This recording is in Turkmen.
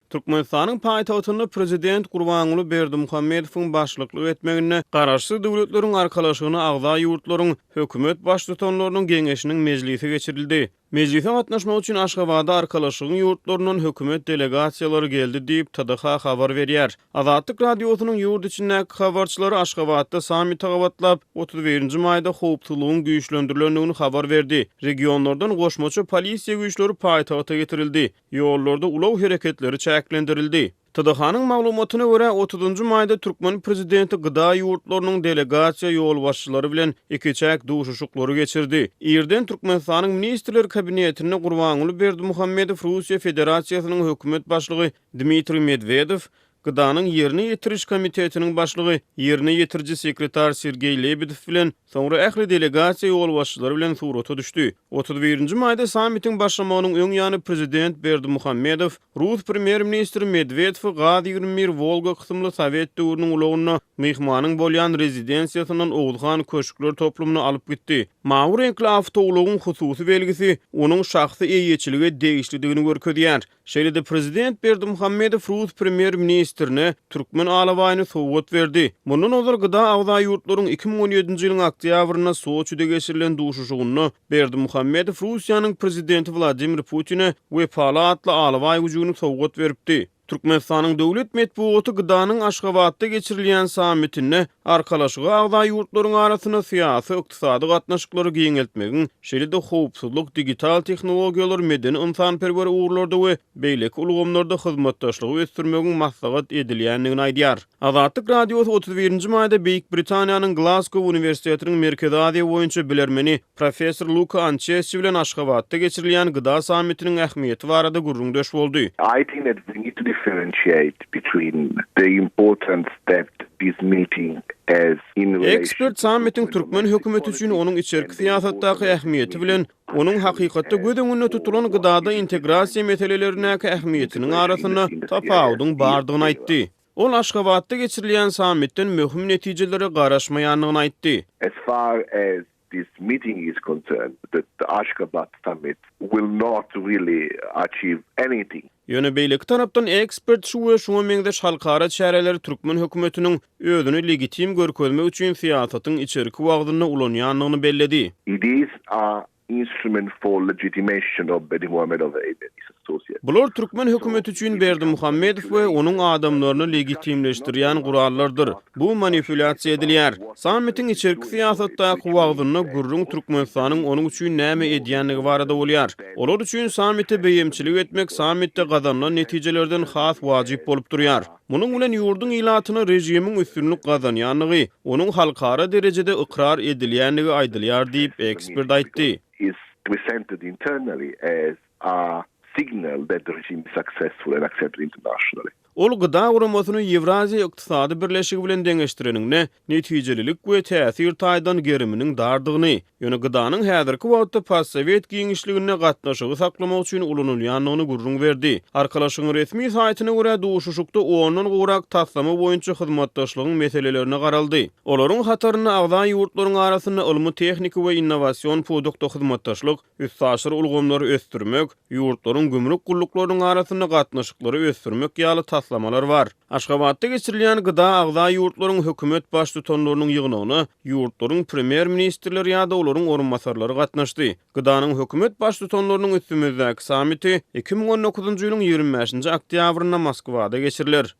Türkmenistanyň paýtagtyny prezident Gurbanuly Berdimuhammedowyň başlyklyk etmegine garaşly döwletleriň arkalaşygyny agza ýurtlaryň hökümet baş tutanlarynyň geňeşiniň mejlisi geçirildi. Mejlise gatnaşmak üçin Aşgabatda arkalaşygyň ýurtlarynyň hökümet delegasiýalary geldi diýip TDH habar berýär. Azatlyk radiosynyň ýurt içindäki habarçylary Aşgabatda sammit gabatlap 31-nji maýda howpsuzlygyň güýçlendirilýändigini habar berdi. Regionlardan goşmaça polisiýa güýçleri paýtagta getirildi. Ýollarda ulaw hereketleri çäklendirildi. TDH-nyň maglumatyna görä 30-njy maýda Türkmen prezidenti gyda ýurtlarynyň delegasiýa ýol başçylary bilen iki çäk duşuşuklary geçirdi. Ýerden Türkmenistanyň ministrler kabinetine Gurbanuly Berdimuhammedow Russiýa Federasiýasynyň hökümet başlygy Dmitri Medvedew, Gıdanın yerini yetiriş komitetinin başlığı, yerini yetirici sekretar Sergey Lebedev bilen sonra ähli delegasiýa ýol başçylary bilen surata düşdi. 31-nji maýda sammitin başlamagynyň öň ýany prezident Berdimuhammedow, Rus premier ministri Medvedew Gadi-21 Volga kysymly Sowet döwrüniň ulagyna mehmanyň bolýan rezidensiýasynyň Oğuzhan köşkler toplumyna alyp gitdi. Mawy renkli awtowulagyň hususy belgisi onuň şahsy eýeçiligi degişlidigini görkezýär. Şeýle-de prezident Berdimuhammedow Rus premier ministrine Türkmen alawaýyny sowgat berdi. Mundan ozar gyda agza ýurtlaryň 2017-nji ýylyň oktýabryna Soçyda geçirilen duşuşugyny Berdimuhammedow Russiýanyň prezidenti Vladimir Putin'e we palatly alawaý güýjüni sowgat beripdi. Türkmenistanyň döwlet medeniýeti Gydanyň Aşgabatda geçirilýän sammitine arkalaşygy agza ýurtlaryň arasyna syýasy, ykdysady gatnaşyklary giňeltmegiň, şeýle-de howpsuzlyk, digital tehnologiýalar, medeni ynsanperwer uğurlarda we beýleki ulgamlarda hyzmatdaşlygy ösdürmegiň maslahat edilýändigini aýdýar. Azatlyk radiosy 31-nji maýda Beýik Britaniýanyň Glasgow Uniwersitetiniň Merkezi Aziýa boýunça bilermeni professor Luka Anchesi bilen Aşgabatda geçirilýän gyda sammitiniň ähmiýeti barada gurrundaş boldy. I think that we need to differentiate between the importance that this meeting as in relation. Ekspert sammitin Türkmen hökümeti üçin onuň içerki siýasatdaky ähmiýeti bilen onuň hakykatda göz öňünde tutulan gydada integrasiýa meselelerine ähmiýetiniň arasyna tapawudyň bardygyny aýtdy. Ol Aşgabatda geçirilýän sammitden möhüm netijelere garaşmaýanlygyny aýtdy. As far as this meeting is concerned, that the Ashgabat summit will not really achieve anything. Ýöne beýleki tarapdan ekspert şu we şoňa meňdeş halkara çäreleri Türkmen hökümetiniň özüni legitim görkezmek üçin siýasatyň içerki wagtyna ulanýanlygyny belledi. It is a instrument for legitimation of Berdimuhammedow and his associates. Bular Türkmen hökümeti üçin Berdimuhammedow we onuň adamlaryny legitimleşdirýän gurallardyr. Bu manipulasiýa edilýär. Sammitin içerki siýasatdaky wagtyna gurrun Türkmenistanyň onuň üçin näme edýänligi barada bolýar. Olar üçin sammitde beýemçilik etmek sammitde gazanlan netijelerden has wajyp bolup durýar. Munyň bilen ýurdun ilatyna rejimiň üstünlük gazanýanlygy, onuň halkara derejede ikrar edilýänligi aýdylýar diýip ekspert aýtdy. Is presented internally as a signal that the regime is successful and accepted internationally. Ol gyda guramasyny Ewraziýa ykdysady birleşigi bilen deňeşdirenine netijelilik we täsir taýdan geriminiň dardygyny, ýöne gydanyň häzirki wagtda postsovet giňişligine gatnaşygy saklamak üçin ulanylýanlygyny gurrun berdi. Arkalaşygyň resmi saýtyna görä duşuşukda ondan gowrak taslama boýunça hyzmatdaşlygyň meselelerini garaldy. Olaryň hataryny agza ýurtlaryň arasyna ilmi tehnika we innovasiýon produkta hyzmatdaşlyk, üstsaşyr ulgamlary ösdürmek, ýurtlaryň gümrük gullyklarynyň arasyna gatnaşyklary ösdürmek ýaly taslamalar var. Aşgabatda geçirilýän gyda agza ýurtlaryň hökümet baş tutanlarynyň ýygynyna ýurtlaryň premier ministrleri ýa-da olaryň orunmasarlary gatnaşdy. Gydanyň hökümet baş tutanlarynyň üstümizdäki sammiti 2019-njy ýylyň 25-nji oktýabryna Moskwada geçiriler.